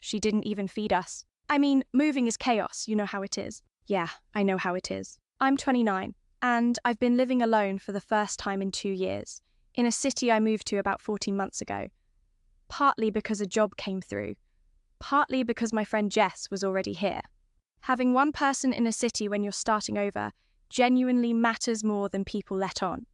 She didn't even feed us. I mean, moving is chaos, you know how it is. Yeah, I know how it is. I'm 29, and I've been living alone for the first time in 2 years, in a city I moved to about 14 months ago. Partly because a job came through, partly because my friend Jess was already here. Having one person in a city when you're starting over genuinely matters more than people let on.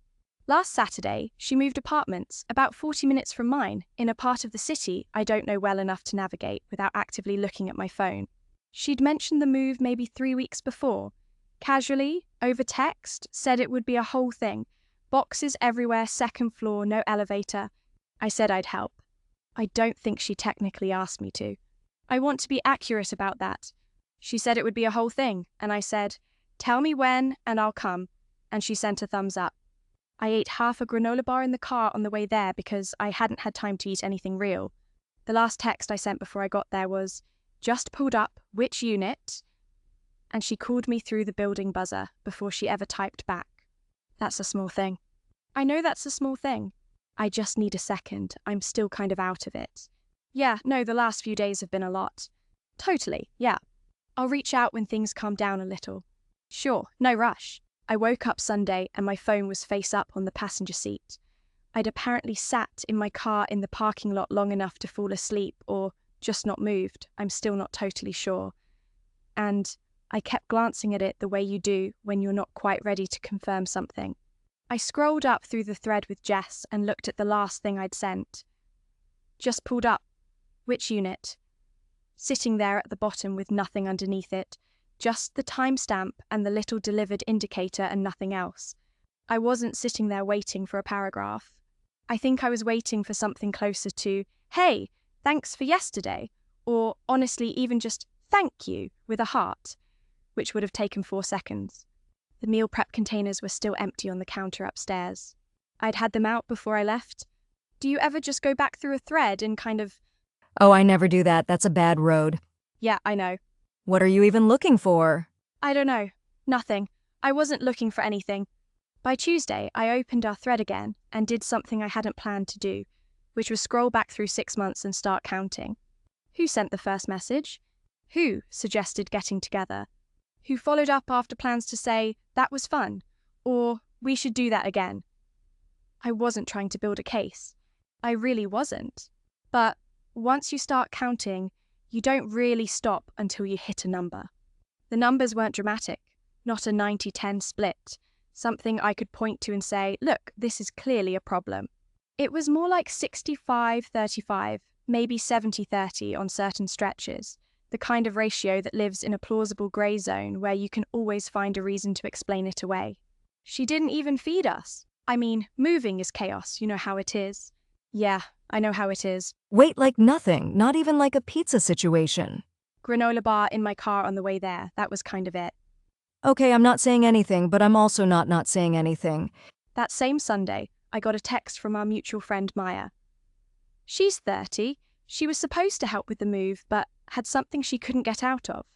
Last Saturday, she moved apartments about 40 minutes from mine in a part of the city I don't know well enough to navigate without actively looking at my phone. She'd mentioned the move maybe 3 weeks before. Casually, over text, said it would be a whole thing. Boxes everywhere, second floor, no elevator. I said I'd help. I don't think she technically asked me to. I want to be accurate about that. She said it would be a whole thing, and I said, "Tell me when, and I'll come," and she sent a thumbs up. I ate half a granola bar in the car on the way there because I hadn't had time to eat anything real. The last text I sent before I got there was, "Just pulled up, which unit?" And she called me through the building buzzer before she ever typed back. That's a small thing. I know that's a small thing. I just need a second. I'm still kind of out of it. Yeah, no, the last few days have been a lot. Totally, yeah. I'll reach out when things calm down a little. Sure, no rush. I woke up Sunday and my phone was face up on the passenger seat. I'd apparently sat in my car in the parking lot long enough to fall asleep or just not moved. I'm still not totally sure. And I kept glancing at it the way you do when you're not quite ready to confirm something. I scrolled up through the thread with Jess and looked at the last thing I'd sent. Just pulled up. Which unit? Sitting there at the bottom with nothing underneath it, just the timestamp and the little delivered indicator and nothing else. I wasn't sitting there waiting for a paragraph. I think I was waiting for something closer to, "Hey, thanks for yesterday," or honestly even just "thank you" with a heart, which would have taken 4 seconds. The meal prep containers were still empty on the counter upstairs. I'd had them out before I left. Do you ever just go back through a thread and kind of, Oh, I never do that. That's a bad road. "Yeah, I know. What are you even looking for? I don't know. Nothing. I wasn't looking for anything." By Tuesday, I opened our thread again and did something I hadn't planned to do, which was scroll back through 6 months and start counting. Who sent the first message? Who suggested getting together? Who followed up after plans to say, "That was fun," or "We should do that again"? I wasn't trying to build a case. I really wasn't. But once you start counting, you don't really stop until you hit a number. The numbers weren't dramatic, not a 90-10 split, something I could point to and say, "Look, this is clearly a problem." It was more like 65-35, maybe 70-30 on certain stretches, the kind of ratio that lives in a plausible grey zone where you can always find a reason to explain it away. She didn't even feed us. I mean, moving is chaos, you know how it is. Yeah, I know how it is. Wait, like nothing, not even like a pizza situation. Granola bar in my car on the way there, that was kind of it. Okay, I'm not saying anything, but I'm also not saying anything. That same Sunday, I got a text from our mutual friend Maya. She's 30, she was supposed to help with the move, but had something she couldn't get out of.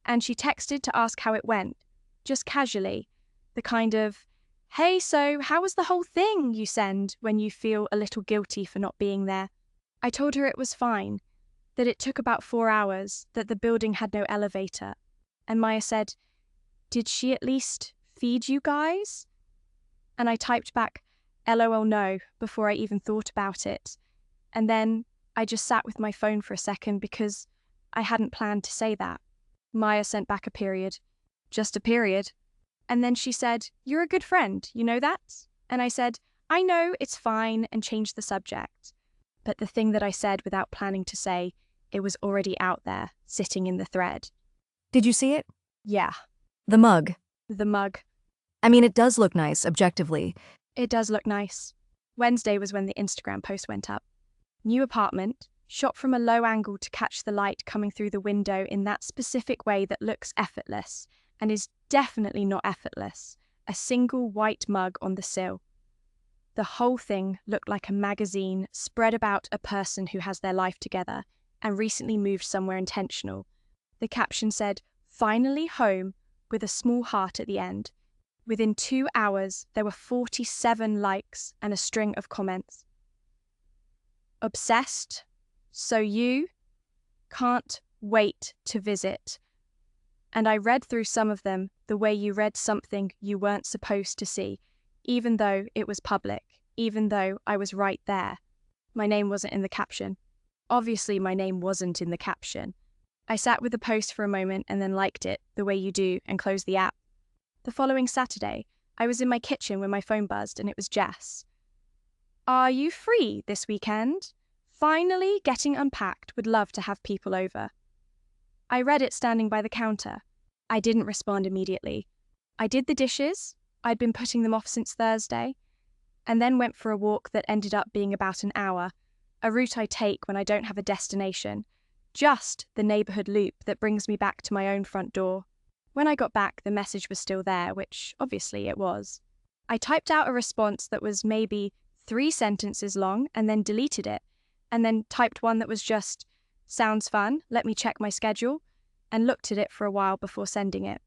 And she texted to ask how it went, just casually, the kind of, "Hey, so how was the whole thing" you send when you feel a little guilty for not being there. I told her it was fine, that it took about 4 hours, that the building had no elevator. And Maya said, "Did she at least feed you guys?" And I typed back, "LOL no," before I even thought about it. And then I just sat with my phone for a second because I hadn't planned to say that. Maya sent back a period. Just a period. And then she said, "You're a good friend, you know that?" And I said, "I know, it's fine," and changed the subject. But the thing that I said without planning to say, it was already out there, sitting in the thread. Did you see it? Yeah, The mug. the mug. I mean, it does look nice, objectively. It does look nice. Wednesday was when the Instagram post went up. New apartment, shot from a low angle to catch the light coming through the window in that specific way that looks effortless, and is definitely not effortless. A single white mug on the sill. The whole thing looked like a magazine spread about a person who has their life together and recently moved somewhere intentional. The caption said, "Finally home," with a small heart at the end. Within 2 hours, there were 47 likes and a string of comments. "Obsessed? So you?" Can't wait to visit. And I read through some of them the way you read something you weren't supposed to see, even though it was public, even though I was right there. My name wasn't in the caption. Obviously, my name wasn't in the caption. I sat with the post for a moment and then liked it, the way you do, and closed the app. The following Saturday, I was in my kitchen when my phone buzzed, and it was Jess. Are you free this weekend? Finally getting unpacked, would love to have people over. I read it standing by the counter. I didn't respond immediately. I did the dishes. I'd been putting them off since Thursday, and then went for a walk that ended up being about an hour, a route I take when I don't have a destination, just the neighbourhood loop that brings me back to my own front door. When I got back, the message was still there, which obviously it was. I typed out a response that was maybe 3 sentences long and then deleted it, and then typed one that was just, sounds fun, let me check my schedule, and looked at it for a while before sending it.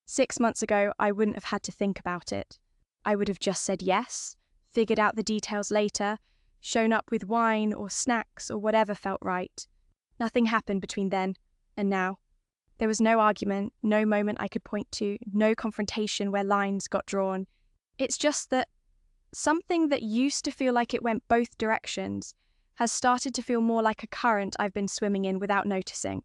6 months ago, I wouldn't have had to think about it. I would have just said yes, figured out the details later, shown up with wine or snacks or whatever felt right. Nothing happened between then and now. There was no argument, no moment I could point to, no confrontation where lines got drawn. It's just that something that used to feel like it went both directions has started to feel more like a current I've been swimming in without noticing.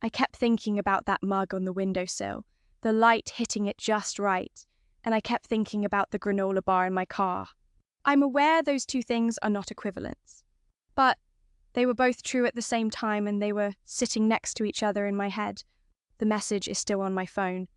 I kept thinking about that mug on the windowsill, the light hitting it just right, and I kept thinking about the granola bar in my car. I'm aware those two things are not equivalents, but they were both true at the same time, and they were sitting next to each other in my head. The message is still on my phone.